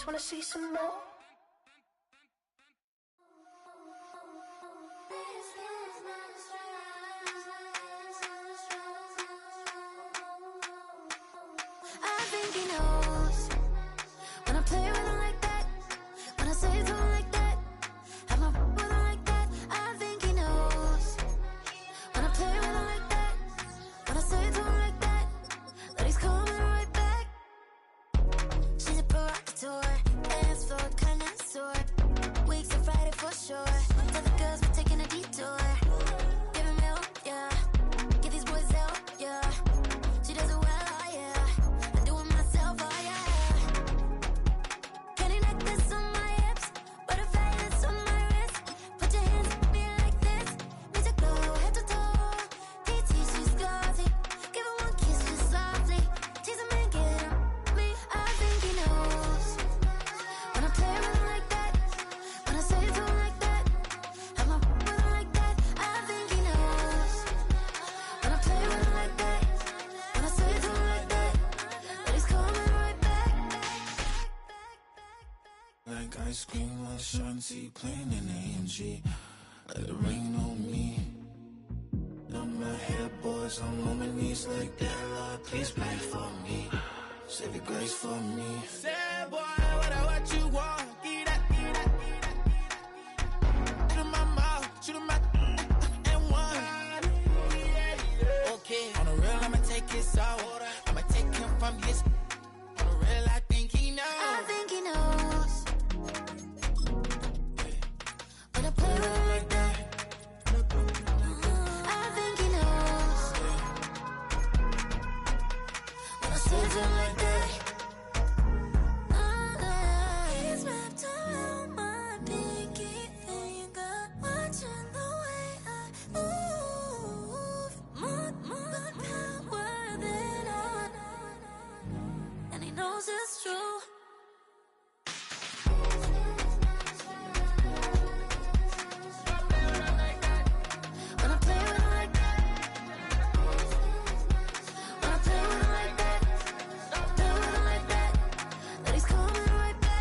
just wanna see some more. I think he knows when I play with him like that, when I say to him like that, have my with him like that. I think he knows when I play with him like that, when I say to him like that, that he's coming right back. She's a provocateur, dance floor connoisseur, weeks of Friday for sure. Tell the girls we're taking a detour, give him milk, yeah, get these boys out, yeah. She does it well, oh yeah. I do it myself, oh yeah. Candy necklace on my hips, butterflies on my wrist. Put your hands on me like this, makes it glow head to toe. PT, she's glossy. Give her one kiss just softly. Tease him and get him me. I think he knows when I play with him like that, when I say it to him like that, have my with him like that. I think he knows when I play with him like that, when I say it to him like that, that he's coming right back. Like ice cream on Shanty, playing in AMG. Let it rain on me. On my head, boys, I'm on my knees like that. Lord, please pray for me. Save your grace for me. Say, boy, what you want? Get that, get that, get that. Shoot in my mouth, shoot in my and one. Okay, on the real, I'ma take his out. I'ma take him from his. On the real, I think he knows. I think he knows when I play with him like that. I think he knows when I say to him like that. He's wrapped around my pinky finger, watching the way I move. More power than on, and he knows it's true. When I play with him like that, when I play with him like that, play with him like that, that he's coming right back.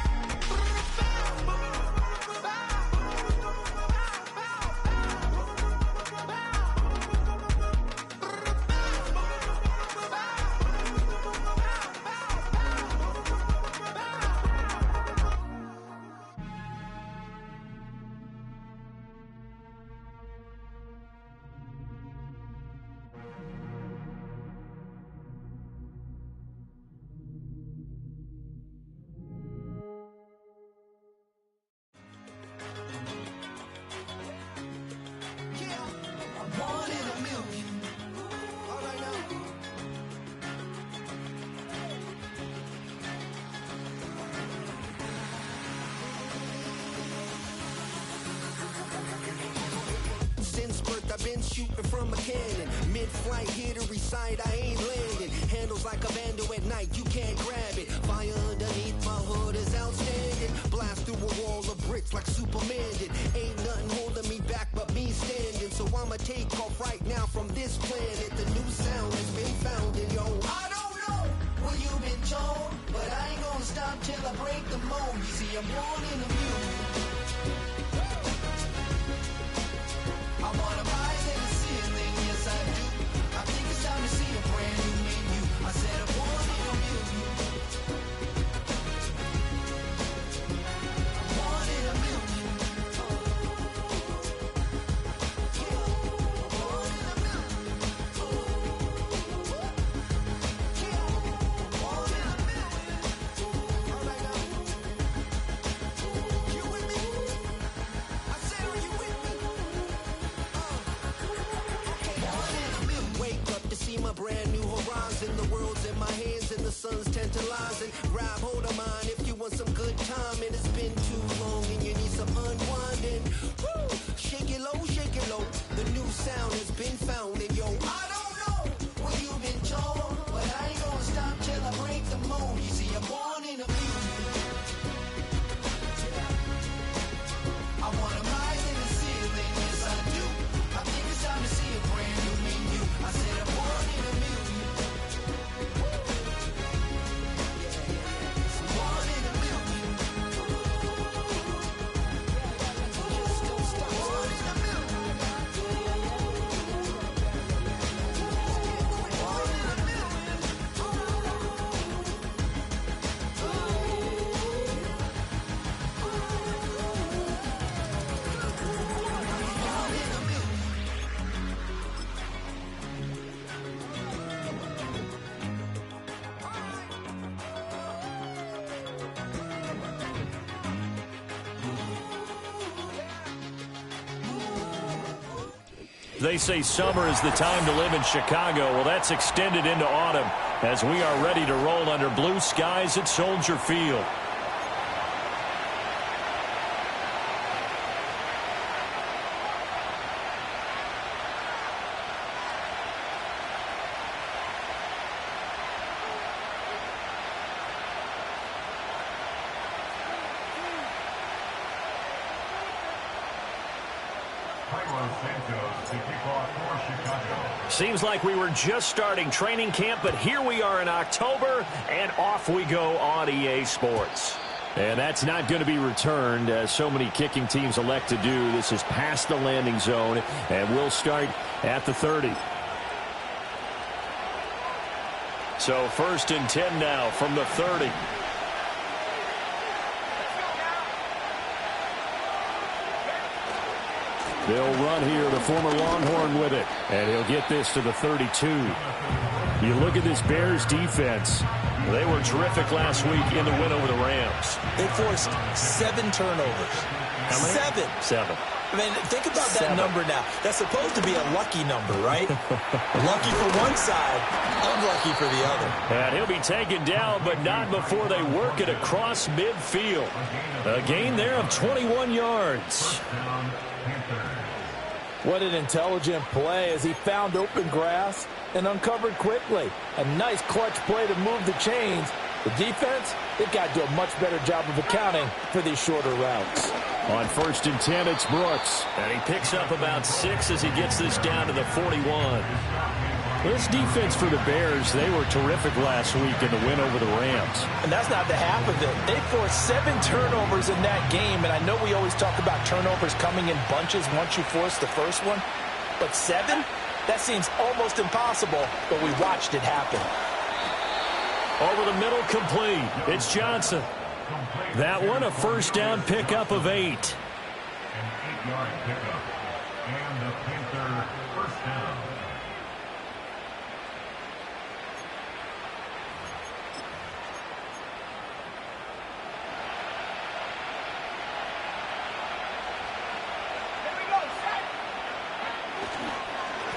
I'm one in a million. All right now. Since birth I've been shooting from a cannon. Mid-flight here to recite, I ain't landing. Handles like a vandal at night, you can't grab it. Fire underneath my hood is outstanding. Blast through a wall of bricks like Superman did. Ain't nothing holding me back but me standing. So I'ma take off right now from this planet. The new sound has been found in yo. I don't know what you've been told, but I ain't gonna stop till I break the mold. You see, I'm born in a million. I wanna rise in the ceiling, yes I do. I think it's time to see a brand new menu. I said I'm one in a million. I'm one in a million. One in a million. One in a million. All right now. You with me? I said, are you with me? Wake up to see my brand new horizon. The world's in my hands and the sun's tantalizing. Grab hold of mine if you want some good time. And it's been too long and you need some unwinding. Woo! Shake it low, shake it low. The new sound has been found and yo, I don't know what you've been told, but I ain't gonna stop till I break the mold. You see, I'm born in a million. I wanna rise in the ceiling, yes I do. I think it's time to see a brand new menu. I said I'm born in a million. I'm born in a million. They say summer is the time to live in Chicago. Well, that's extended into autumn as we are ready to roll under blue skies at Soldier Field. Seems like we were just starting training camp, but here we are in October, and off we go on EA Sports. And that's not going to be returned, as so many kicking teams elect to do. This is past the landing zone, and we'll start at the 30. So 1st and 10 now from the 30. They'll run here, the former Longhorn with it, and he'll get this to the 32. You look at this Bears defense. They were terrific last week in the win over the Rams. They forced 7 turnovers. How many? 7. I mean, think about that number now. That's supposed to be a lucky number, right? Lucky for one side, unlucky for the other. And he'll be taken down, but not before they work it across midfield. A gain there of 21 yards. What an intelligent play as he found open grass and uncovered quickly. A nice clutch play to move the chains. The defense, they've got to do a much better job of accounting for these shorter routes. On 1st and 10, it's Brooks. And he picks up about 6 as he gets this down to the 41. This defense for the Bears, they were terrific last week in the win over the Rams. And that's not the half of it. They forced 7 turnovers in that game, and I know we always talk about turnovers coming in bunches once you force the first one. But 7? That seems almost impossible, but we watched it happen. Over the middle, complete. It's Johnson. That one, a first down pickup of 8. An 8-yard pickup. And the Panther first down.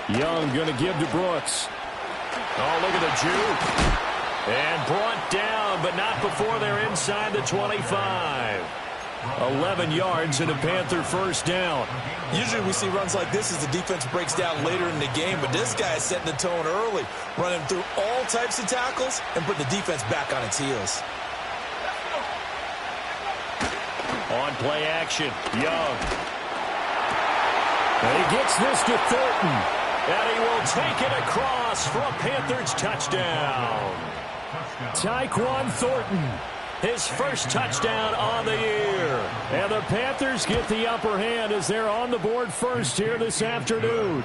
Young going to give to Brooks. Oh, look at the juke. And brought down, but not before they're inside the 25. 11 yards and a Panther first down. Usually we see runs like this as the defense breaks down later in the game, but this guy is setting the tone early, running through all types of tackles and putting the defense back on its heels. On play action, Young. And he gets this to Thornton. And he will take it across for a Panthers touchdown. Tyquan Thornton, his first touchdown on the year. And the Panthers get the upper hand as they're on the board first here this afternoon.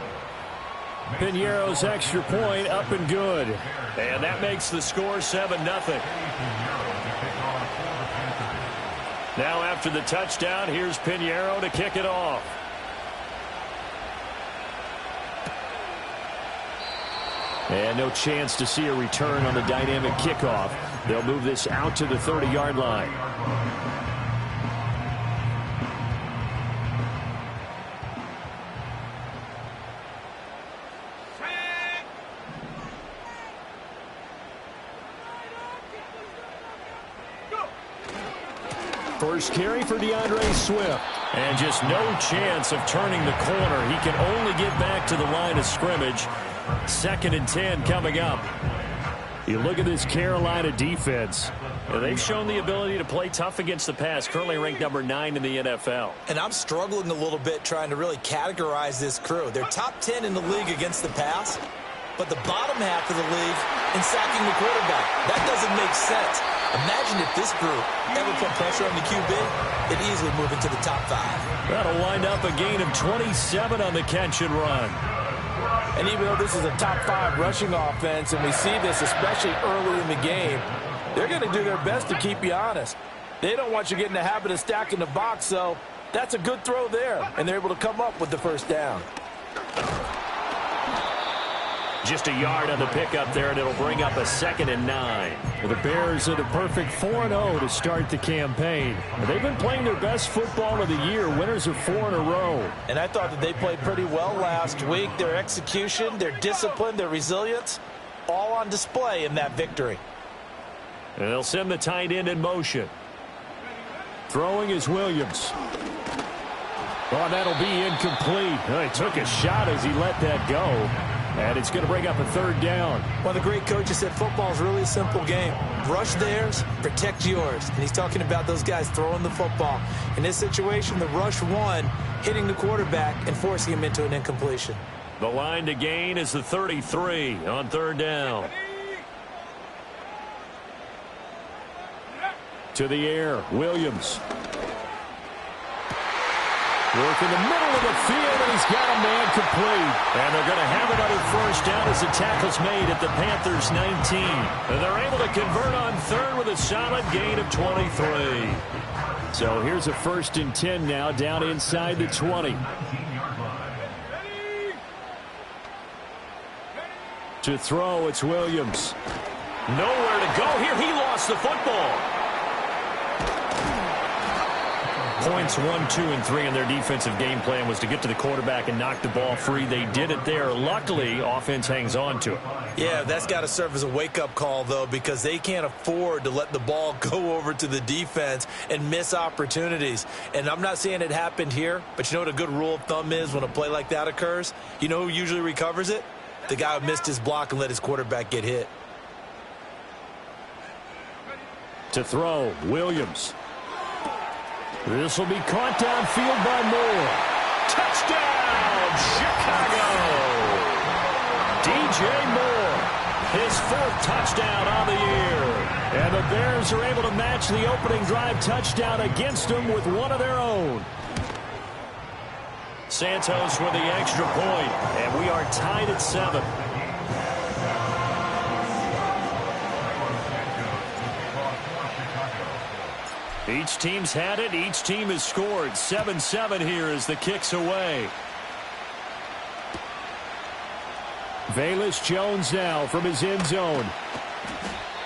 Piñeiro's extra point up and good. And that makes the score 7-0. Now after the touchdown, here's Piñeiro to kick it off. And no chance to see a return on the dynamic kickoff. They'll move this out to the 30-yard line. First carry for DeAndre Swift. And just no chance of turning the corner. He can only get back to the line of scrimmage. 2nd and 10 coming up. You look at this Carolina defense. They've shown the ability to play tough against the pass, currently ranked number 9 in the NFL. And I'm struggling a little bit trying to really categorize this crew. They're top 10 in the league against the pass, but the bottom half of the league in sacking the quarterback. That doesn't make sense. Imagine if this group ever put pressure on the QB, it'd easily move into the top 5. That'll wind up a gain of 27 on the catch and run. And even though this is a top 5 rushing offense, and we see this especially early in the game, they're going to do their best to keep you honest. They don't want you getting the habit of stacking the box, so that's a good throw there, and they're able to come up with the first down. Just a yard on the pickup there, and it'll bring up a 2nd and 9. Well, the Bears are the perfect 4-0 to start the campaign. They've been playing their best football of the year. Winners are 4 in a row. And I thought that they played pretty well last week. Their execution, their discipline, their resilience, all on display in that victory. And they'll send the tight end in motion. Throwing is Williams. Oh, that'll be incomplete. He took a shot as he let that go. And it's going to bring up a 3rd down. One of the great coaches said football is really a simple game. Rush theirs, protect yours. And he's talking about those guys throwing the football. In this situation, the rush one, hitting the quarterback and forcing him into an incompletion. The line to gain is the 33 on 3rd down. To the air, Williams. Work in the middle of the field, and he's got a man complete. And they're going to have another 1st down as the tackle's made at the Panthers' 19. And they're able to convert on 3rd with a solid gain of 23. So here's a 1st and 10 now, down inside the 20. To throw, it's Williams. Nowhere to go here. He lost the football. Points 1, 2, and 3 in their defensive game plan was to get to the quarterback and knock the ball free. They did it there. Luckily, offense hangs on to it. Yeah, that's got to serve as a wake-up call, though, because they can't afford to let the ball go over to the defense and miss opportunities. And I'm not saying it happened here, but you know what a good rule of thumb is when a play like that occurs? You know who usually recovers it? The guy who missed his block and let his quarterback get hit. To throw, Williams. This will be caught downfield by Moore. Touchdown, Chicago! DJ Moore, his 4th touchdown on the year. And the Bears are able to match the opening drive touchdown against them with one of their own. Santos with the extra point, and we are tied at 7. Each team's had it. Each team has scored. 7-7 here as the kick's away. Velus Jones now from his end zone.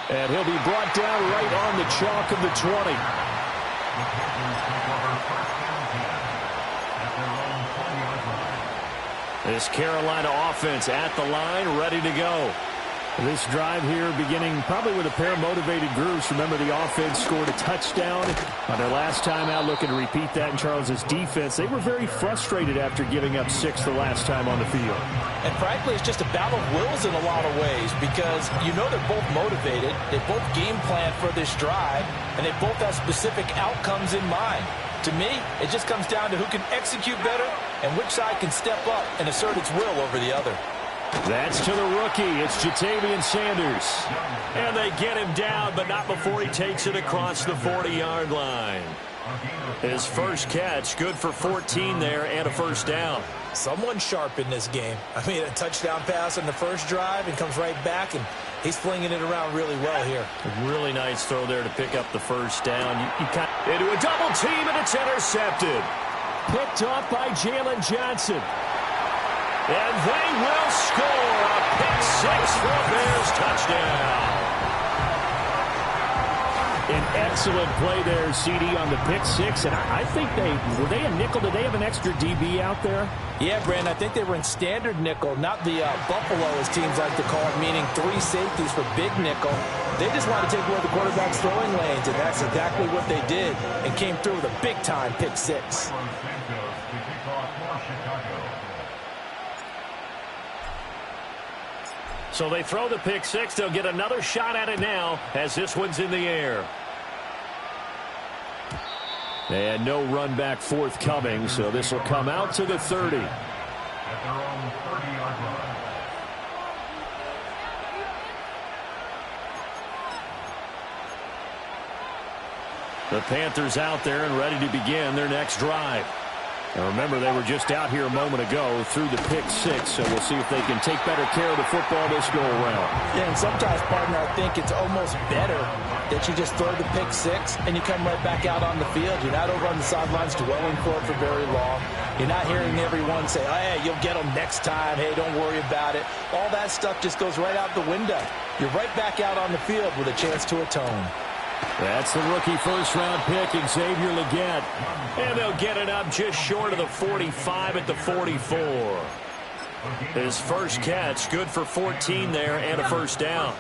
And he'll be brought down right on the chalk of the 20. This Carolina offense at the line, ready to go. This drive here beginning probably with a pair of motivated groups. Remember, the offense scored a touchdown on their last time out, looking to repeat that in Charles's defense. They were very frustrated after giving up 6 the last time on the field. And frankly, it's just a battle of wills in a lot of ways because you know they're both motivated. They both game plan for this drive, and they both have specific outcomes in mind. To me, it just comes down to who can execute better and which side can step up and assert its will over the other. That's to the rookie. It's Jatavian Sanders. And they get him down, but not before he takes it across the 40-yard line. His first catch, good for 14 there and a 1st down. Someone sharp in this game. I mean, a touchdown pass on the first drive and comes right back, and he's flinging it around really well here. A really nice throw there to pick up the 1st down. Into a double team, and it's intercepted. Picked off by Jalen Johnson. And they will score a pick-6 for a Bears touchdown. An excellent play there, CD, on the pick-6. And I think were they a nickel? Did they have an extra DB out there? Yeah, Brandon, I think they were in standard nickel, not the Buffalo, as teams like to call it, meaning 3 safeties for big nickel. They just want to take away the quarterback's throwing lanes, and that's exactly what they did and came through with a big-time pick-6. So they throw the pick-6. They'll get another shot at it now as this one's in the air. And no run back forthcoming, so this will come out to the 30. At their own 30-yard line. The Panthers out there and ready to begin their next drive. And remember, they were just out here a moment ago through the pick six, so we'll see if they can take better care of the football this go-around. Yeah, and sometimes, partner, I think it's almost better that you just throw the pick six and you come right back out on the field. You're not over on the sidelines dwelling for it for very long. You're not hearing everyone say, oh, hey, you'll get them next time. Hey, don't worry about it. All that stuff just goes right out the window. You're right back out on the field with a chance to atone. That's the rookie first-round pick, Xavier Legette. And they'll get it up just short of the 45 at the 44. His first catch, good for 14 there and a first down.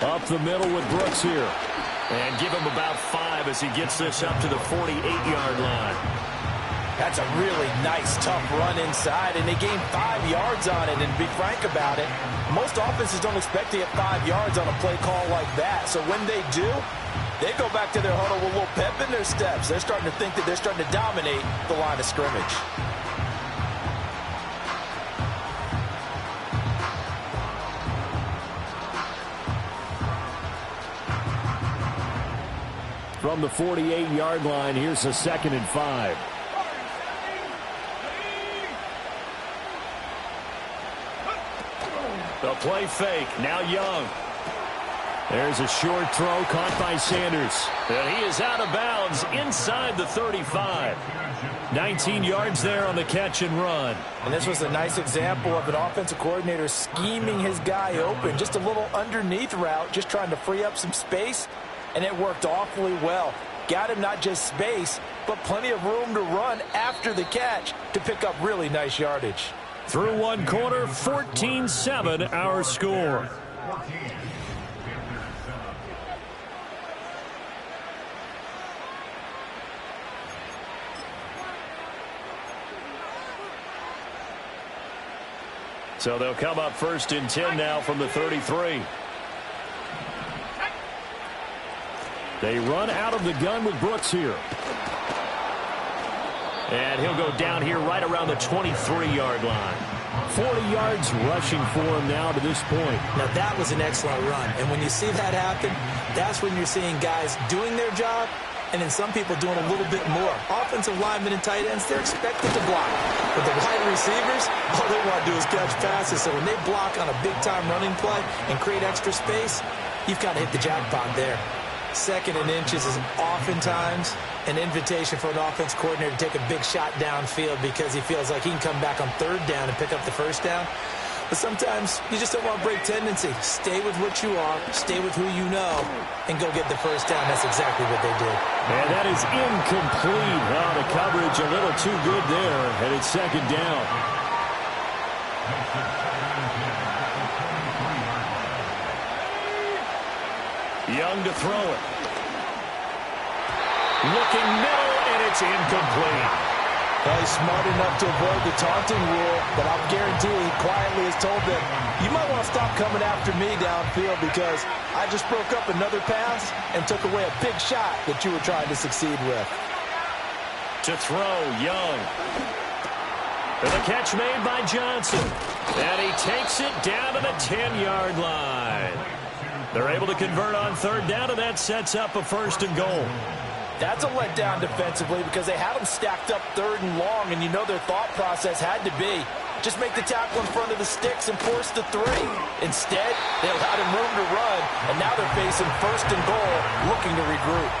Up the middle with Brooks here. And give him about 5 as he gets this up to the 48-yard line. That's a really nice, tough run inside, and they gained 5 yards on it. And to be frank about it, most offenses don't expect to get 5 yards on a play call like that. So when they do, they go back to their huddle with a little pep in their steps. They're starting to think that they're starting to dominate the line of scrimmage. From the 48-yard line, here's a 2nd and 5. The play fake, now Young. There's a short throw caught by Sanders. And he is out of bounds inside the 35. 19 yards there on the catch and run. And this was a nice example of an offensive coordinator scheming his guy open. Just a little underneath route, just trying to free up some space. And it worked awfully well. Got him not just space, but plenty of room to run after the catch to pick up really nice yardage. Through one quarter, 14-7 our score. So they'll come up 1st and 10 now from the 33. They run out of the gun with Brooks here. And he'll go down here right around the 23-yard line. 40 yards rushing for him now to this point. Now that was an excellent run. And when you see that happen, that's when you're seeing guys doing their job and then some people doing a little bit more. Offensive linemen and tight ends, they're expected to block. But the wide receivers, all they want to do is catch passes. So when they block on a big-time running play and create extra space, you've kind of hit the jackpot there. 2nd and inches is oftentimes an invitation for an offense coordinator to take a big shot downfield because he feels like he can come back on 3rd down and pick up the first down. But sometimes you just don't want to break tendency. Stay with what you are, stay with who you know, and go get the first down. That's exactly what they did. And that is incomplete. Oh, the coverage a little too good there, and it's 2nd down. Young to throw it. Looking middle, and it's incomplete. Well, he's smart enough to avoid the taunting rule, but I'll guarantee he quietly has told them, you might want to stop coming after me downfield because I just broke up another pass and took away a big shot that you were trying to succeed with. To throw, Young. And the catch made by Johnson. And he takes it down to the 10-yard line. They're able to convert on 3rd down, and that sets up a 1st and goal. That's a letdown defensively because they had them stacked up 3rd and long, and you know their thought process had to be just make the tackle in front of the sticks and force the 3. Instead, they allowed him room to run, and now they're facing 1st and goal, looking to regroup.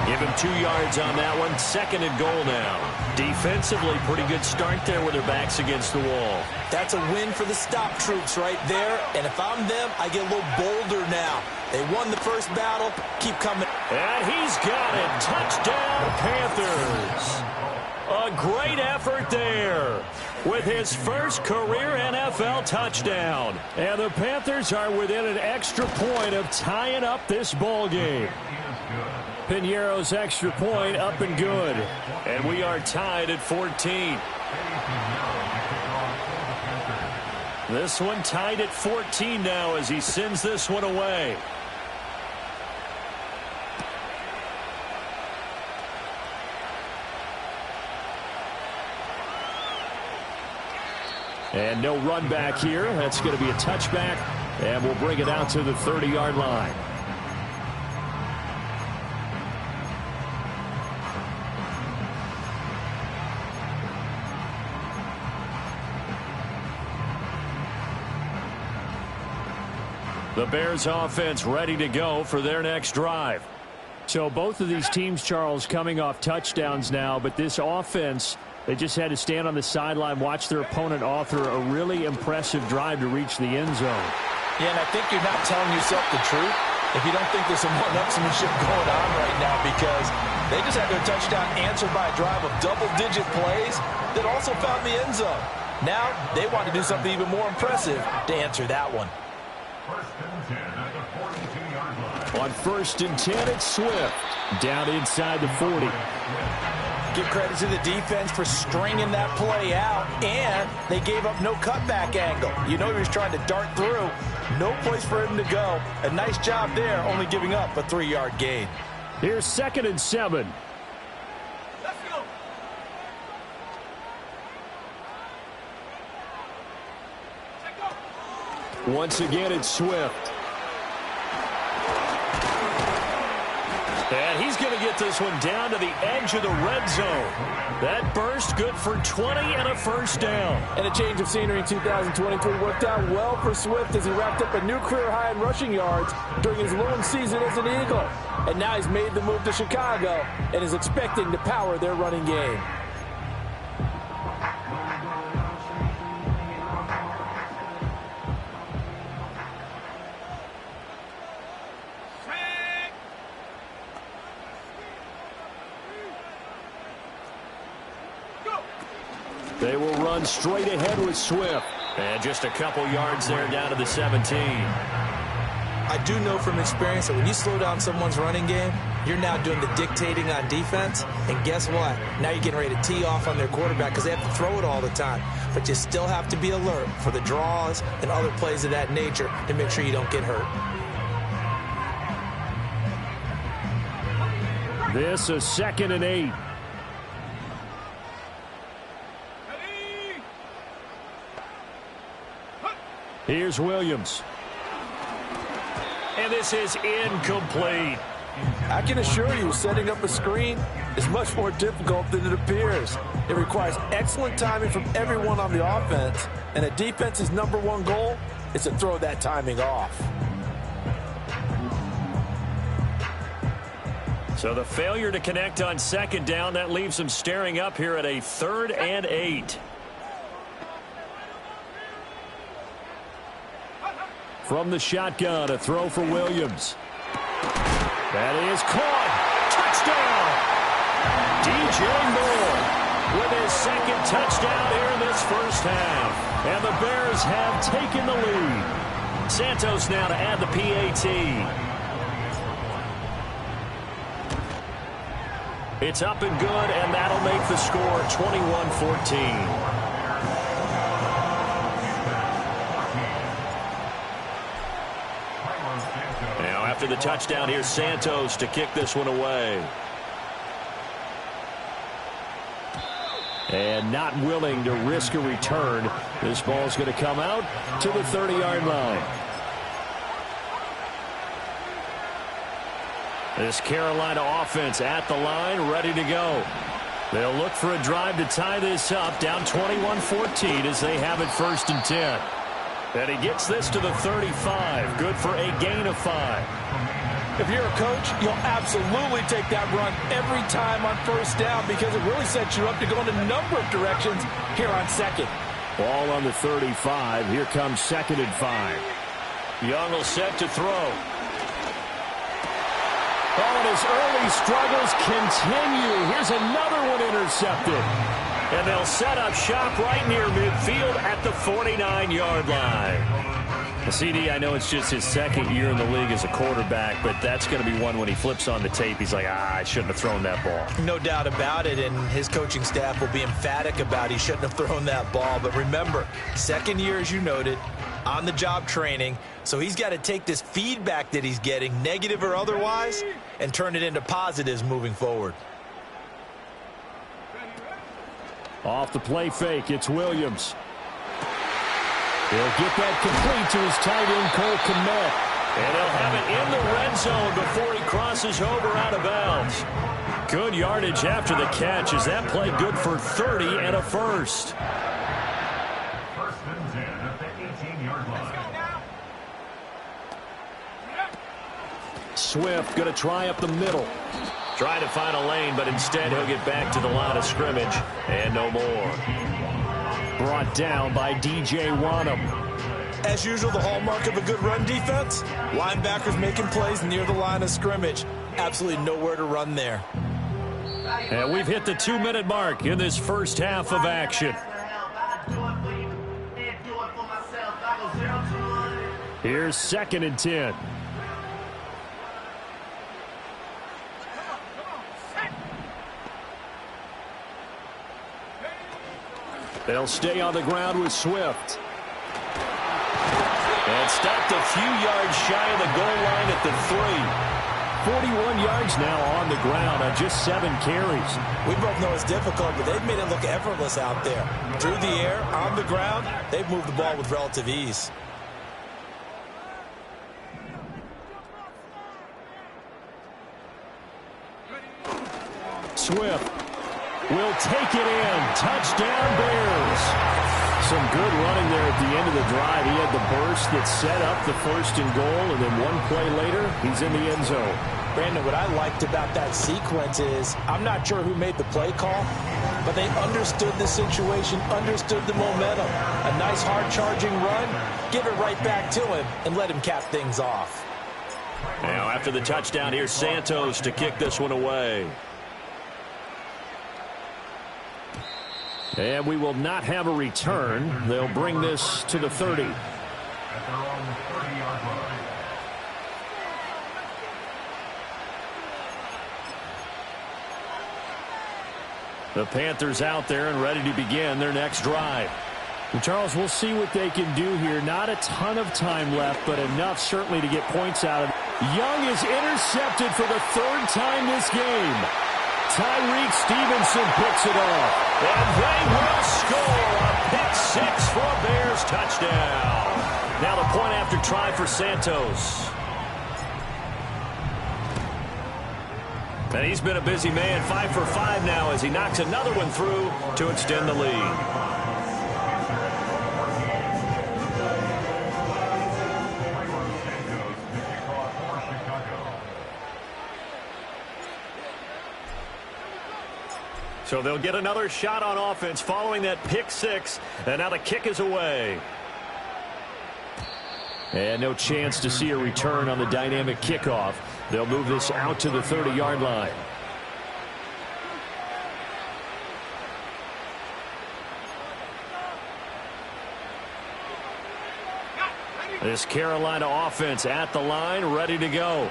Give him 2 yards on that one. 2nd and goal now. Defensively, pretty good start there with their backs against the wall. That's a win for the stop troops right there. And if I'm them, I get a little bolder now. They won the first battle. Keep coming. And he's got it. Touchdown, Panthers. A great effort there with his first career NFL touchdown. And the Panthers are within an extra point of tying up this ball game. Piñeiro's extra point up and good. And we are tied at 14. This one tied at 14 now as he sends this one away. And no run back here. That's going to be a touchback. And we'll bring it out to the 30-yard line. The Bears offense ready to go for their next drive. So both of these teams, Charles, coming off touchdowns now, but this offense, they just had to stand on the sideline, watch their opponent author a really impressive drive to reach the end zone. Yeah, and I think you're not telling yourself the truth if you don't think there's some one-upsmanship going on right now, because they just had their touchdown answered by a drive of double-digit plays that also found the end zone. Now they want to do something even more impressive to answer that one. On 1st and 10, it's Swift. Down inside the 40. Give credit to the defense for stringing that play out, and they gave up no cutback angle. You know he was trying to dart through. No place for him to go. A nice job there, only giving up a 3-yard gain. Here's 2nd and 7. Let's go. Once again, it's Swift. And he's going to get this one down to the edge of the red zone. That burst good for 20 and a first down. And a change of scenery in 2023 worked out well for Swift as he racked up a new career high in rushing yards during his lone season as an Eagle. And now he's made the move to Chicago and is expecting to power their running game. They will run straight ahead with Swift. And just a couple yards there down to the 17. I do know from experience that when you slow down someone's running game, you're now doing the dictating on defense. And guess what? Now you're getting ready to tee off on their quarterback because they have to throw it all the time. But you still have to be alert for the draws and other plays of that nature to make sure you don't get hurt. This is 2nd and 8. Here's Williams. And this is incomplete. I can assure you, setting up a screen is much more difficult than it appears. It requires excellent timing from everyone on the offense, and a defense's #1 goal is to throw that timing off. So the failure to connect on 2nd down, that leaves them staring up here at a 3rd and 8. From the shotgun, a throw for Williams. That is caught. Touchdown! DJ Moore with his 2nd touchdown here in this first half. And the Bears have taken the lead. Santos now to add the PAT. It's up and good, and that'll make the score 21-14. After the touchdown, here's Santos to kick this one away. And not willing to risk a return. This ball's going to come out to the 30-yard line. This Carolina offense at the line, ready to go. They'll look for a drive to tie this up, down 21-14 as they have it 1st and 10. And he gets this to the 35. Good for a gain of 5. If you're a coach, you'll absolutely take that run every time on 1st down because it really sets you up to go in a number of directions here on 2nd. Ball on the 35. Here comes 2nd and 5. Young will set to throw. Oh, and his early struggles continue. Here's another one intercepted. And they'll set up shop right near midfield at the 49-yard line. CD, I know it's just his 2nd year in the league as a quarterback, but that's going to be one when he flips on the tape, he's like, I shouldn't have thrown that ball. No doubt about it, and his coaching staff will be emphatic about he shouldn't have thrown that ball. But remember, 2nd year, as you noted, on-the-job training, so he's got to take this feedback that he's getting, negative or otherwise, and turn it into positives moving forward. Off the play fake, it's Williams. He'll get that complete to his tight end, Cole Kmet. And he'll have it in the red zone before he crosses over out of bounds. Good yardage after the catch as that play good for 30 and a first. 1st and 10 at the 18-yard line. Swift going to try up the middle. Trying to find a lane, but instead he'll get back to the line of scrimmage and no more. Brought down by DJ Wanham. As usual, the hallmark of a good run defense, linebackers making plays near the line of scrimmage. Absolutely nowhere to run there. And we've hit the 2-minute mark in this first half of action. Here's 2nd and 10. They'll stay on the ground with Swift. And stopped a few yards shy of the goal line at the 3. 41 yards now on the ground on just 7 carries. We both know it's difficult, but they've made it look effortless out there. Through the air, on the ground, they've moved the ball with relative ease. Swift will take it in. Touchdown, Bears. Some good running there at the end of the drive. He had the burst that set up the 1st and goal, and then one play later, he's in the end zone. Brandon, what I liked about that sequence is I'm not sure who made the play call, but they understood the situation, understood the momentum. A nice hard-charging run, give it right back to him, and let him cap things off. Now after the touchdown, here's Santos to kick this one away. And we will not have a return. They'll bring this to the 30. At their own 30-yard line. The Panthers out there and ready to begin their next drive. And Charles, we'll see what they can do here. Not a ton of time left, but enough certainly to get points out of it. Young is intercepted for the 3rd time this game. Tyreek Stevenson picks it off. And they will score a pick-6 for a Bears touchdown. Now the point after try for Santos. And he's been a busy man, 5 for 5 now as he knocks another one through to extend the lead. So they'll get another shot on offense following that pick-6, and now the kick is away. And no chance to see a return on the dynamic kickoff. They'll move this out to the 30-yard line. This Carolina offense at the line, ready to go.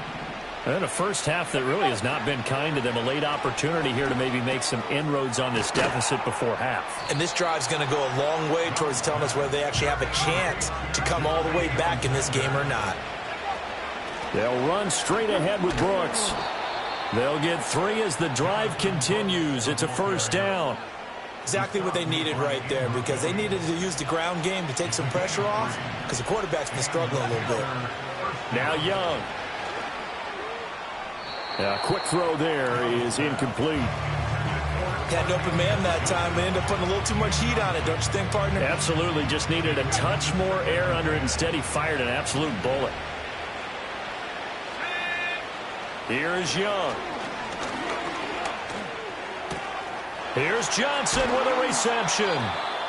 And a first half that really has not been kind to them. A late opportunity here to maybe make some inroads on this deficit before half. And this drive's going to go a long way towards telling us whether they actually have a chance to come all the way back in this game or not. They'll run straight ahead with Brooks. They'll get 3 as the drive continues. It's a first down. Exactly what they needed right there, because they needed to use the ground game to take some pressure off, because the quarterback's been struggling a little bit. Now Young. A quick throw there is incomplete. Had an open man that time, but ended up putting a little too much heat on it, don't you think, partner? Absolutely. Just needed a touch more air under it. Instead, he fired an absolute bullet. Here is Young. Here's Johnson with a reception.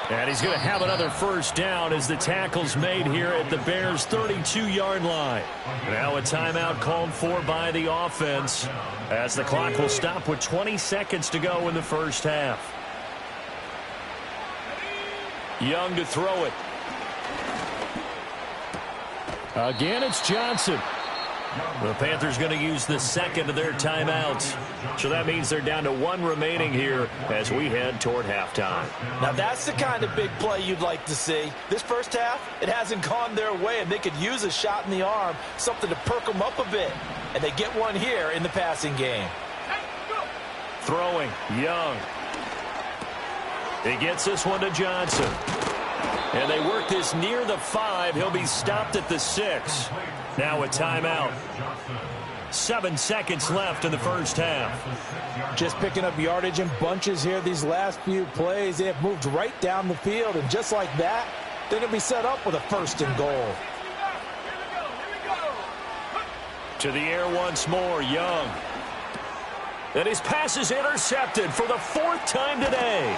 And he's going to have another first down as the tackle's made here at the Bears' 32-yard line. Now a timeout called for by the offense as the clock will stop with 20 seconds to go in the first half. Young to throw it. Again, it's Johnson. The Panthers going to use the second of their timeouts. So that means they're down to 1 remaining here as we head toward halftime. Now that's the kind of big play you'd like to see. This first half, it hasn't gone their way, and they could use a shot in the arm, something to perk them up a bit. And they get one here in the passing game. Throwing, Young. He gets this one to Johnson. And they work this near the 5. He'll be stopped at the 6. Now a timeout. 7 seconds left in the first half. Just picking up yardage in bunches here these last few plays. They have moved right down the field, and just like that, they're going to be set up with a 1st and goal. To the air once more, Young. And his pass is intercepted for the 4th time today.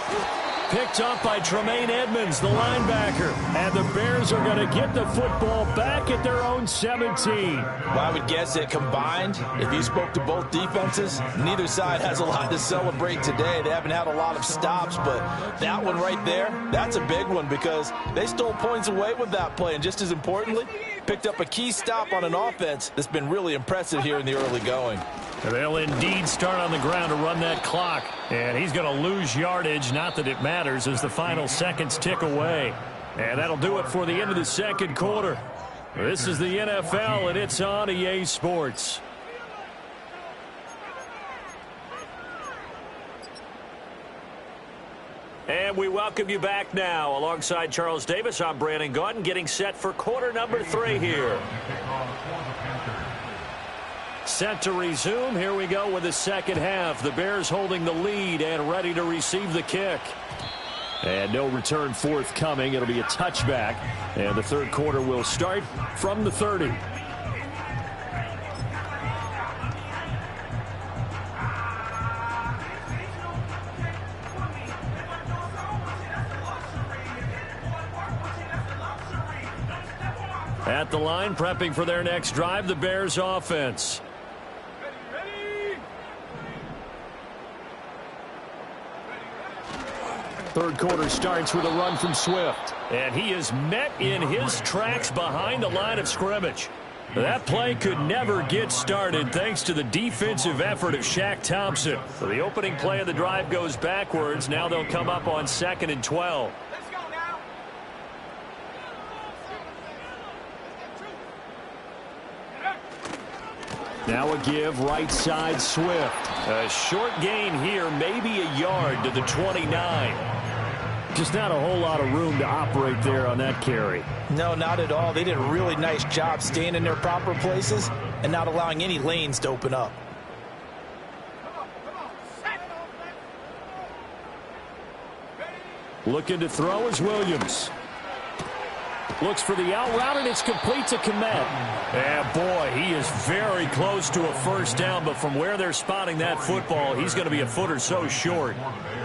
Picked up by Tremaine Edmonds, the linebacker. And the Bears are going to get the football back at their own 17. Well, I would guess that combined, if you spoke to both defenses, neither side has a lot to celebrate today. They haven't had a lot of stops, but that one right there, that's a big one because they stole points away with that play. And just as importantly, picked up a key stop on an offense that's been really impressive here in the early going. They'll indeed start on the ground to run that clock. And he's going to lose yardage, not that it matters, as the final seconds tick away. And that'll do it for the end of the second quarter. This is the NFL, and it's on EA Sports. And we welcome you back now. Alongside Charles Davis, I'm Brandon Gaudin, getting set for quarter number 3 here. Set to resume. Here we go with the second half. The Bears holding the lead and ready to receive the kick. And no return forthcoming. It'll be a touchback. And the third quarter will start from the 30. At the line, prepping for their next drive, the Bears offense. Third quarter starts with a run from Swift. And he is met in his tracks behind the line of scrimmage. That play could never get started thanks to the defensive effort of Shaq Thompson. So the opening play of the drive goes backwards. Now they'll come up on 2nd and 12. Now a give, right side Swift. A short gain here, maybe a yard to the 29. Just not a whole lot of room to operate there on that carry. No, not at all. They did a really nice job staying in their proper places and not allowing any lanes to open up. Looking to throw is Williams. Looks for the out route, and it's complete to Kmet. And boy, he is very close to a first down, but from where they're spotting that football, he's going to be a foot or so short.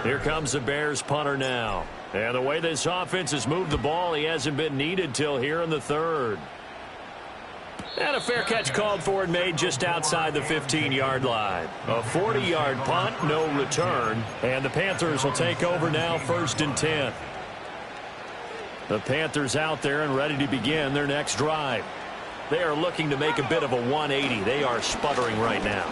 Here comes the Bears punter now. And the way this offense has moved the ball, he hasn't been needed till here in the third. And a fair catch called for and made just outside the 15-yard line. A 40-yard punt, no return. And the Panthers will take over now, 1st and 10. The Panthers out there and ready to begin their next drive. They are looking to make a bit of a 180. They are sputtering right now.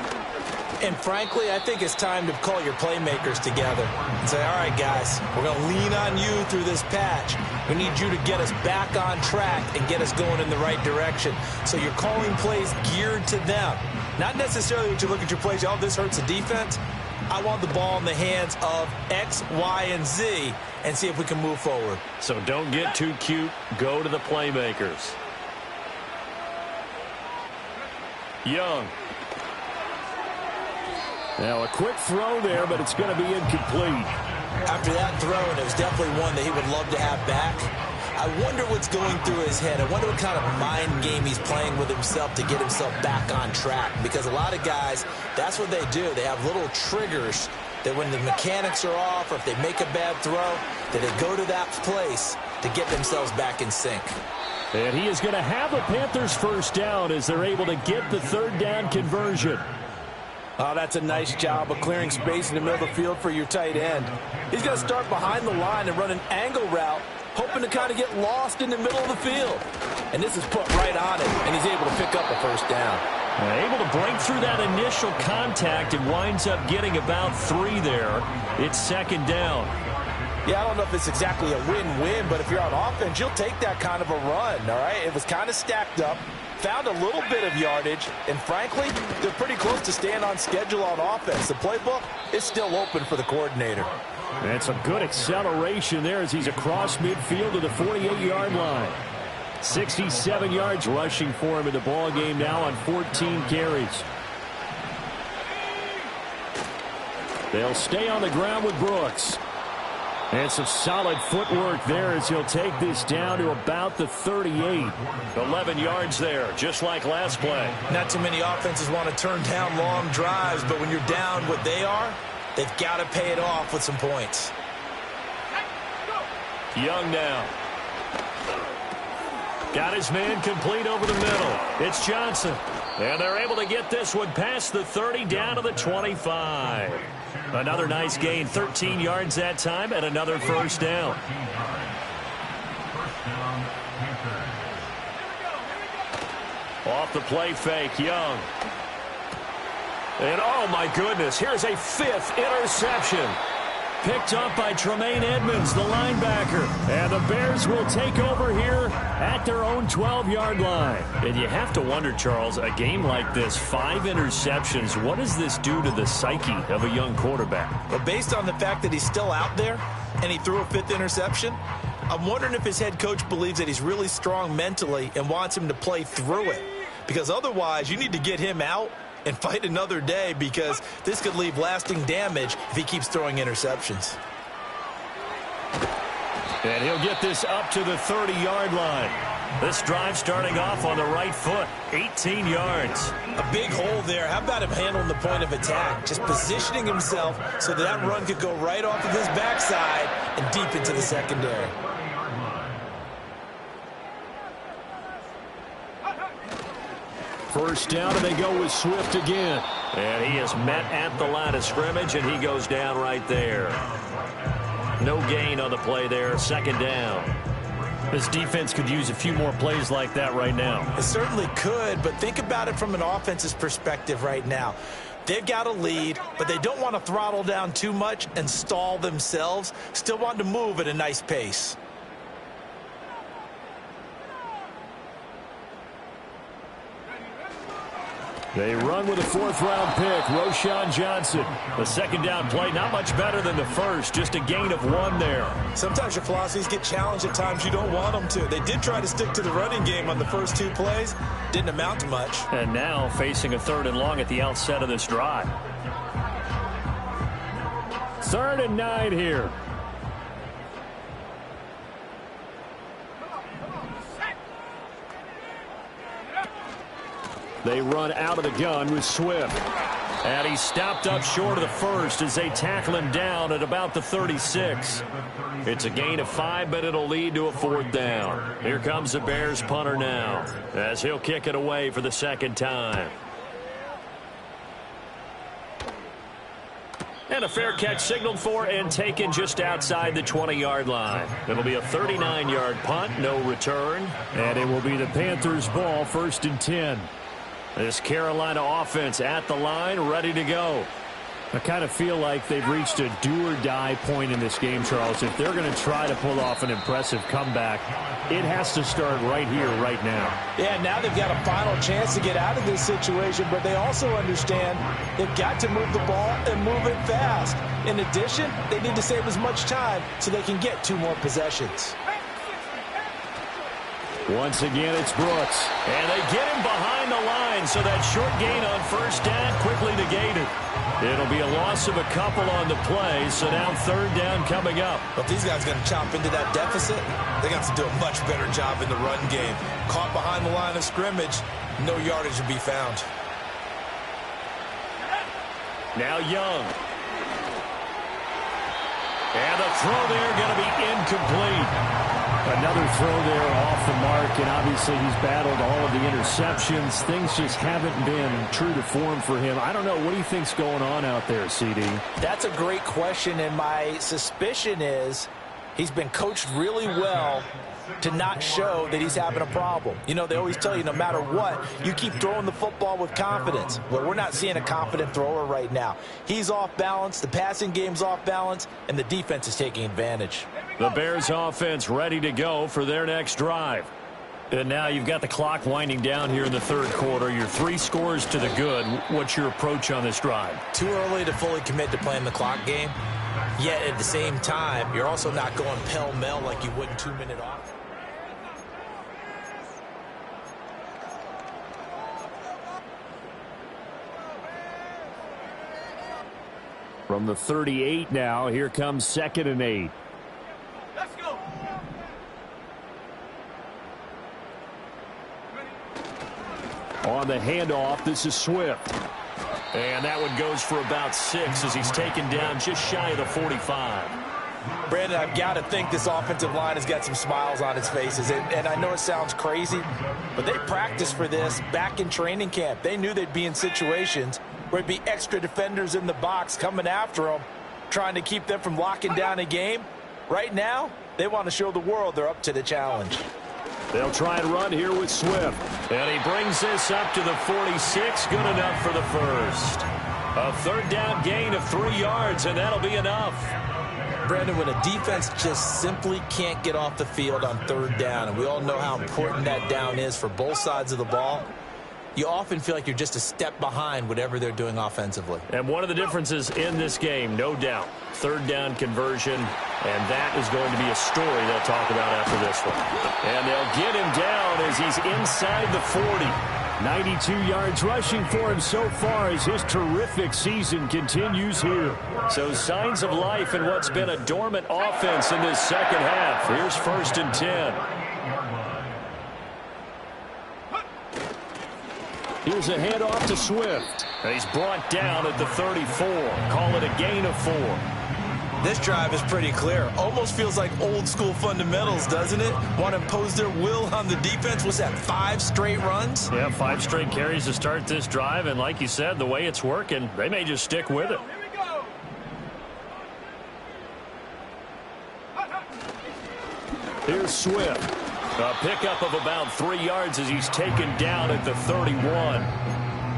And frankly, I think it's time to call your playmakers together and say, all right, guys, we're going to lean on you through this patch. We need you to get us back on track and get us going in the right direction. So you're calling plays geared to them. Not necessarily that you look at your plays, oh, this hurts the defense. I want the ball in the hands of X, Y, and Z and see if we can move forward. So don't get too cute. Go to the playmakers. Young. Now a quick throw there, but it's going to be incomplete. After that throw, and it was definitely one that he would love to have back. I wonder what's going through his head. I wonder what kind of mind game he's playing with himself to get himself back on track. Because a lot of guys, that's what they do. They have little triggers that when the mechanics are off or if they make a bad throw, that they go to that place to get themselves back in sync. And he is going to have a Panthers first down as they're able to get the third down conversion. Oh, that's a nice job of clearing space in the middle of the field for your tight end. He's going to start behind the line and run an angle route, hoping to kind of get lost in the middle of the field. And this is put right on it, and he's able to pick up a first down. Able to break through that initial contact and winds up getting about 3 there. It's 2nd down. Yeah, I don't know if it's exactly a win-win, but if you're on offense, you'll take that kind of a run, all right? It was kind of stacked up, found a little bit of yardage, and frankly, they're pretty close to staying on schedule on offense. The playbook is still open for the coordinator. And some good acceleration there as he's across midfield to the 48-yard line. 67 yards rushing for him in the ball game now on 14 carries. They'll stay on the ground with Brooks. And some solid footwork there as he'll take this down to about the 38. 11 yards there, just like last play. Not too many offenses want to turn down long drives, but when you're down what they are, they've got to pay it off with some points. Young now. Got his man complete over the middle. It's Johnson. And they're able to get this one past the 30 down to the 25. Another nice gain, 13 yards that time, and another first down. Off the play fake, Young. And oh my goodness, here's a 5th interception. Picked up by Tremaine Edmonds, the linebacker. And the Bears will take over here at their own 12-yard line. And you have to wonder, Charles, a game like this, 5 interceptions, what does this do to the psyche of a young quarterback? Well, based on the fact that he's still out there and he threw a 5th interception, I'm wondering if his head coach believes that he's really strong mentally and wants him to play through it. Because otherwise, you need to get him out and fight another day, because this could leave lasting damage if he keeps throwing interceptions. And he'll get this up to the 30-yard line. This drive starting off on the right foot, 18 yards. A big hole there. How about him handling the point of attack? Just positioning himself so that run could go right off of his backside and deep into the secondary. First down, and they go with Swift again. And he is met at the line of scrimmage, and he goes down right there. No gain on the play there, second down. This defense could use a few more plays like that right now. It certainly could, but think about it from an offense's perspective right now. They've got a lead, but they don't want to throttle down too much and stall themselves. Still want to move at a nice pace. They run with a 4th-round pick, Roschon Johnson. The second down play, not much better than the first, just a gain of 1 there. Sometimes your philosophies get challenged at times you don't want them to. They did try to stick to the running game on the first 2 plays. Didn't amount to much. And now facing a 3rd and long at the outset of this drive. 3rd and 9 here. They run out of the gun with Swift. And he stopped up short of the first as they tackle him down at about the 36. It's a gain of 5, but it'll lead to a 4th down. Here comes the Bears punter now as he'll kick it away for the second time. And a fair catch signaled for and taken just outside the 20-yard line. It'll be a 39-yard punt, no return. And it will be the Panthers' ball, 1st and 10. This Carolina offense at the line, ready to go. I kind of feel like they've reached a do-or-die point in this game, Charles. If they're going to try to pull off an impressive comeback, it has to start right here, right now. Yeah, now they've got a final chance to get out of this situation, but they also understand they've got to move the ball and move it fast. In addition, they need to save as much time so they can get 2 more possessions. Once again, it's Brooks. And they get him behind the line, so that short gain on first down quickly negated. It'll be a loss of a couple on the play, so now 3rd down coming up. But if these guys are going to chop into that deficit, they got to do a much better job in the run game. Caught behind the line of scrimmage, no yardage to be found. Now Young. And the throw there going to be incomplete. Another throw there off the mark, and obviously he's battled all of the interceptions. Things just haven't been true to form for him. I don't know. What do you think's going on out there, CD? That's a great question, and my suspicion is he's been coached really well to not show that he's having a problem. You know, they always tell you no matter what, you keep throwing the football with confidence. Well, we're not seeing a confident thrower right now. He's off balance, the passing game's off balance, and the defense is taking advantage. The Bears offense ready to go for their next drive. And now you've got the clock winding down here in the 3rd quarter. You're 3 scores to the good. What's your approach on this drive? Too early to fully commit to playing the clock game. Yet at the same time, you're also not going pell-mell like you would in 2-minute off. From the 38 now, here comes 2nd and 8. On the handoff, this is Swift. And that one goes for about 6 as he's taken down just shy of the 45. Brandon, I've got to think this offensive line has got some smiles on its faces. And I know it sounds crazy, but they practiced for this back in training camp. They knew they'd be in situations where there'd be extra defenders in the box coming after them, trying to keep them from locking down a game. Right now, they want to show the world they're up to the challenge. They'll try and run here with Swift. And he brings this up to the 46. Good enough for the first. A third down gain of 3 yards, and that'll be enough. Brandon, when a defense just simply can't get off the field on third down, and we all know how important that down is for both sides of the ball, you often feel like you're just a step behind whatever they're doing offensively. And one of the differences in this game, no doubt, third down conversion, and that is going to be a story they'll talk about after this one. And they'll get him down as he's inside the 40. 92 yards rushing for him so far as his terrific season continues here. So signs of life in what's been a dormant offense in this second half. Here's 1st and 10. Here's a handoff to Swift. And he's brought down at the 34. Call it a gain of 4. This drive is pretty clear. Almost feels like old school fundamentals, doesn't it? Want to impose their will on the defense. What's that, 5 straight runs? Yeah, 5 straight carries to start this drive. And like you said, the way it's working, they may just stick with it. Here's Swift. A pickup of about 3 yards as he's taken down at the 31.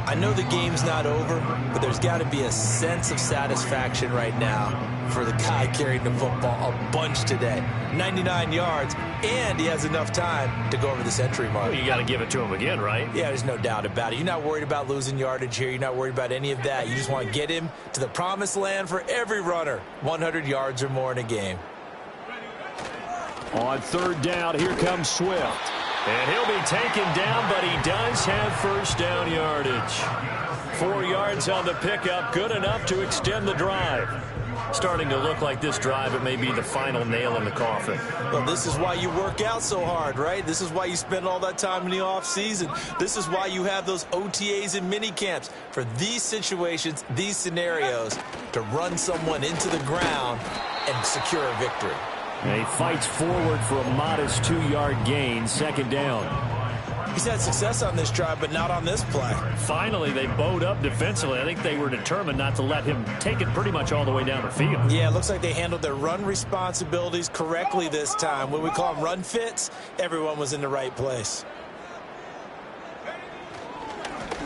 I know the game's not over, but there's got to be a sense of satisfaction right now for the guy carrying the football a bunch today. 99 yards, and he has enough time to go over this entry mark. Well, you got to give it to him again, right? Yeah, there's no doubt about it. You're not worried about losing yardage here. You're not worried about any of that. You just want to get him to the promised land for every runner. 100 yards or more in a game. On third down, here comes Swift. And he'll be taken down, but he does have first down yardage. 4 yards on the pickup, good enough to extend the drive. Starting to look like this drive, it may be the final nail in the coffin. Well, this is why you work out so hard, right? This is why you spend all that time in the offseason. This is why you have those OTAs and mini camps for these situations, these scenarios, to run someone into the ground and secure a victory. And he fights forward for a modest 2-yard gain, second down. He's had success on this drive, but not on this play. Finally, they bowed up defensively. I think they were determined not to let him take it pretty much all the way down the field. Yeah, it looks like they handled their run responsibilities correctly this time. When we call them run fits, everyone was in the right place.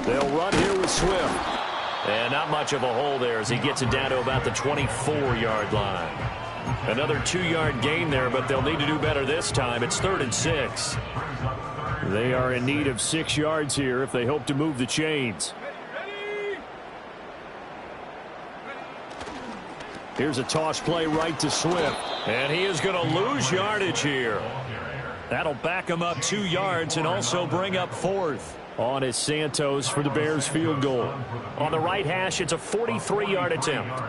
They'll run here with Swift. And not much of a hole there as he gets it down to about the 24-yard line. Another 2-yard gain there, but they'll need to do better this time. It's 3rd and 6. They are in need of 6 yards here if they hope to move the chains. Here's a toss play right to Swift. And he is going to lose yardage here. That'll back him up 2 yards and also bring up 4th. On is Santos for the Bears field goal. On the right hash, it's a 43-yard attempt.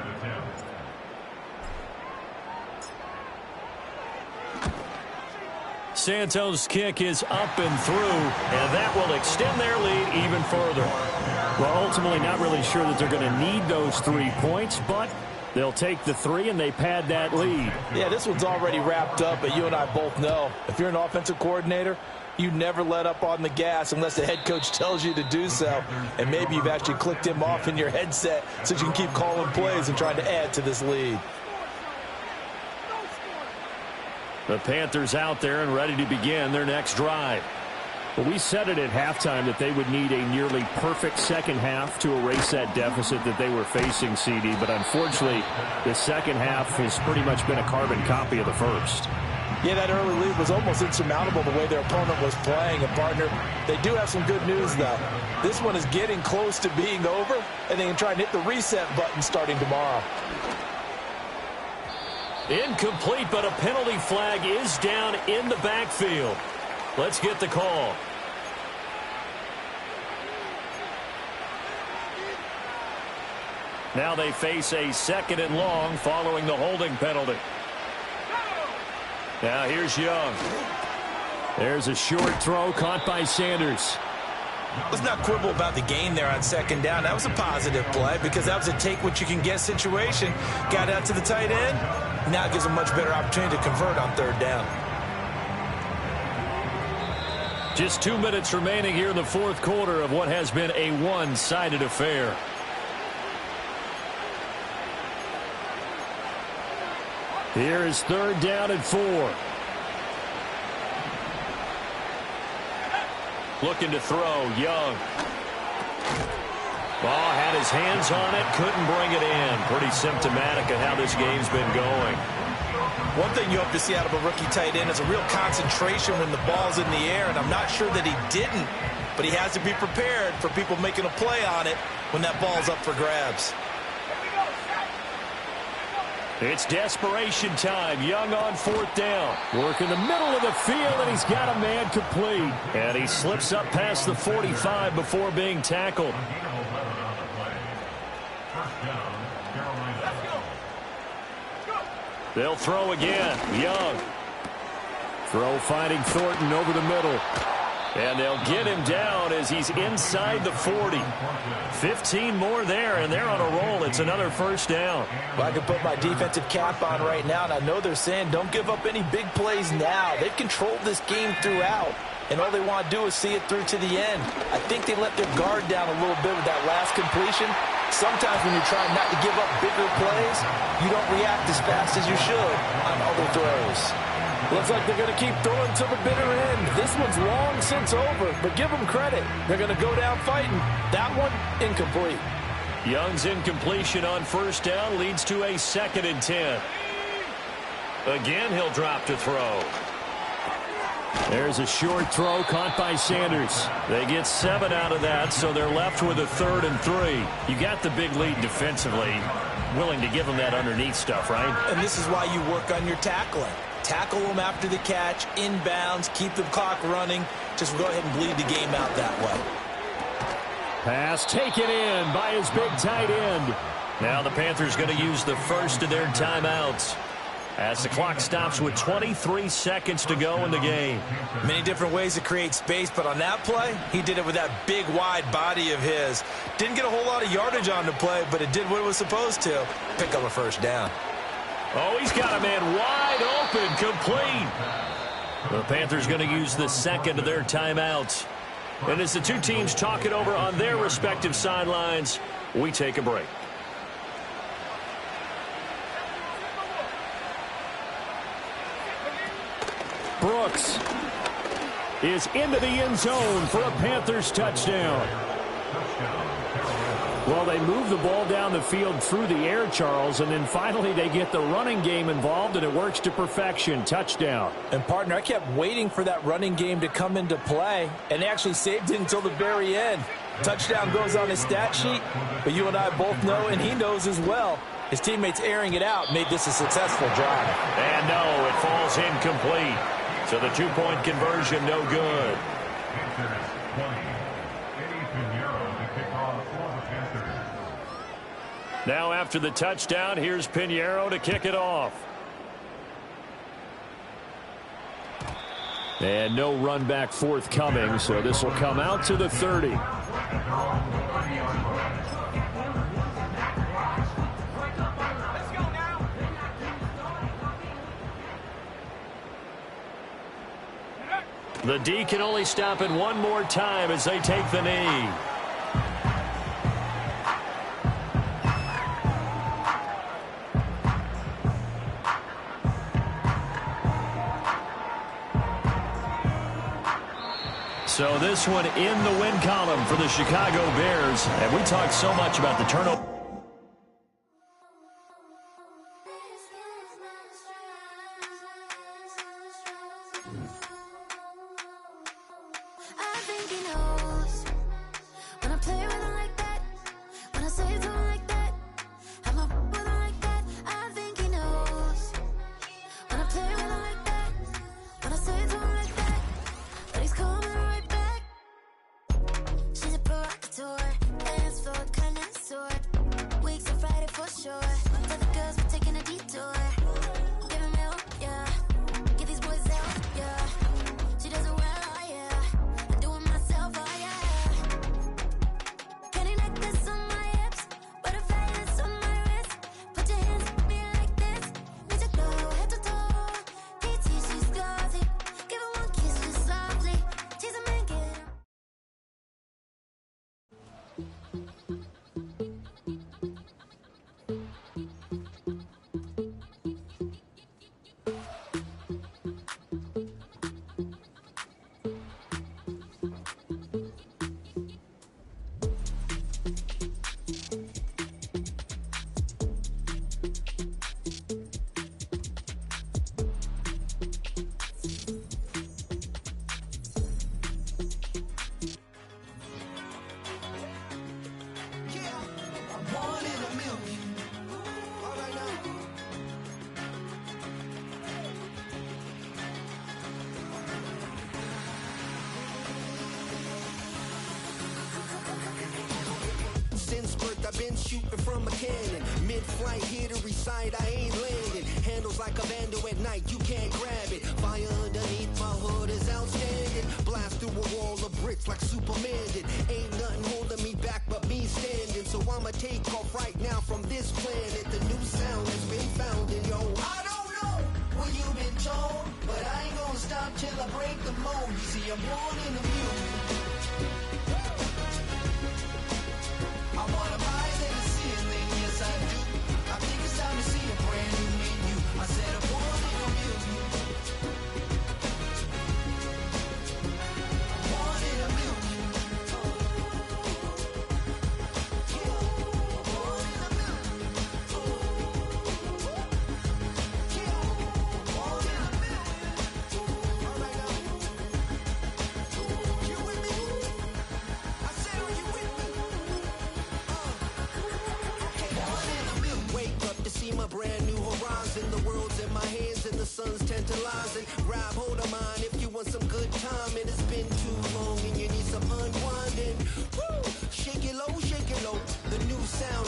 Santos' kick is up and through, and that will extend their lead even further. Well, ultimately not really sure that they're going to need those 3 points, but they'll take the 3 and they pad that lead. Yeah, this one's already wrapped up, but you and I both know if you're an offensive coordinator, you never let up on the gas unless the head coach tells you to do so. And maybe you've actually clicked him off in your headset so you can keep calling plays and trying to add to this lead. The Panthers out there and ready to begin their next drive. Well, we said it at halftime that they would need a nearly perfect second half to erase that deficit that they were facing, CD. But unfortunately, the second half has pretty much been a carbon copy of the first. Yeah, that early lead was almost insurmountable the way their opponent was playing. And, partner, they do have some good news, though. This one is getting close to being over, and they can try and hit the reset button starting tomorrow. Incomplete, but a penalty flag is down in the backfield. Let's get the call. Now they face a 2nd and long following the holding penalty. Now here's Young. There's a short throw caught by Sanders. Let's not quibble about the gain there on second down. That was a positive play because that was a take-what-you-can-get situation. Got out to the tight end. Now it gives a much better opportunity to convert on third down. Just 2 minutes remaining here in the fourth quarter of what has been a one-sided affair. Here is third down and 4. Looking to throw, Young. Ball had his hands on it, couldn't bring it in. Pretty symptomatic of how this game's been going. One thing you hope to see out of a rookie tight end is a real concentration when the ball's in the air, and I'm not sure that he didn't, but he has to be prepared for people making a play on it when that ball's up for grabs. It's desperation time. Young on fourth down. Work in the middle of the field, and he's got a man complete. And he slips up past the 45 before being tackled. They'll throw again. Young. Throw finding Thornton over the middle. And they'll get him down as he's inside the 40. 15 more there, and they're on a roll. It's another first down. Well, I can put my defensive cap on right now, and I know they're saying don't give up any big plays now. They've controlled this game throughout, and all they want to do is see it through to the end. I think they let their guard down a little bit with that last completion. Sometimes when you're trying not to give up bigger plays, you don't react as fast as you should on other throws. Looks like they're going to keep throwing to the bitter end. This one's long since over, but give them credit. They're going to go down fighting. That one, incomplete. Young's incompletion on first down leads to a 2nd and 10. Again, he'll drop to throw. There's a short throw caught by Sanders. They get 7 out of that, so they're left with a 3rd and 3. You got the big lead defensively. Willing to give them that underneath stuff, right? And this is why you work on your tackling. Tackle them after the catch, inbounds, keep the clock running. Just go ahead and bleed the game out that way. Pass taken in by his big tight end. Now the Panthers going to use the first of their timeouts as the clock stops with 23 seconds to go in the game. Many different ways to create space, but on that play, he did it with that big, wide body of his. Didn't get a whole lot of yardage on the play, but it did what it was supposed to. Pick up a first down. Oh, he's got a man wide open, complete. The Panthers going to use the second of their timeouts. And as the two teams talk it over on their respective sidelines, we take a break. Brooks is into the end zone for a Panthers touchdown. Well, they move the ball down the field through the air, Charles, and then finally they get the running game involved, and it works to perfection. Touchdown. And, partner, I kept waiting for that running game to come into play, and they actually saved it until the very end. Touchdown goes on his stat sheet, but you and I both know, and he knows as well, his teammates airing it out made this a successful drive. And no, it falls incomplete. So the two-point conversion, no good. Now after the touchdown, here's Pinheiro to kick it off. And no run back forthcoming, so this will come out to the 30. The D can only stop it one more time as they take the knee. So this one in the win column for the Chicago Bears. And we talked so much about the turnover. I think he knows when I play with him like that, when I say to him like that, I'm up with him like that. I think he knows when I play with him like that, when I say to him like that, that he's coming right back. She's a provocateur, dance floor connoisseur, weeks on Friday for sure. Tell the girls we're taking a detour. Give him milk, yeah. Get these boys out, yeah. She does it well, yeah. I do it myself, I've been shooting from a cannon. Mid-flight, here to recite, I ain't landing. Handles like a vandal at night, you can't grab it. Fire underneath my hood is outstanding. Blast through a wall of bricks like Superman did. Ain't nothing holding me back but me standing. So I'ma take off right now from this planet. The new sound has been found in yo. I don't know what you've been told, but I ain't gonna stop till I break the mold. You see, I'm born in the music. I wanna rise in the ceiling, yes I do. I think it's time to see a brand new me and you. I said I'm born in the music. I'm born in the music. My brand new horizon, the world's in my hands and the sun's tantalizing. Grab hold of mine if you want some good time, and it's been too long and you need some unwinding. Woo! Shake it low, the new sound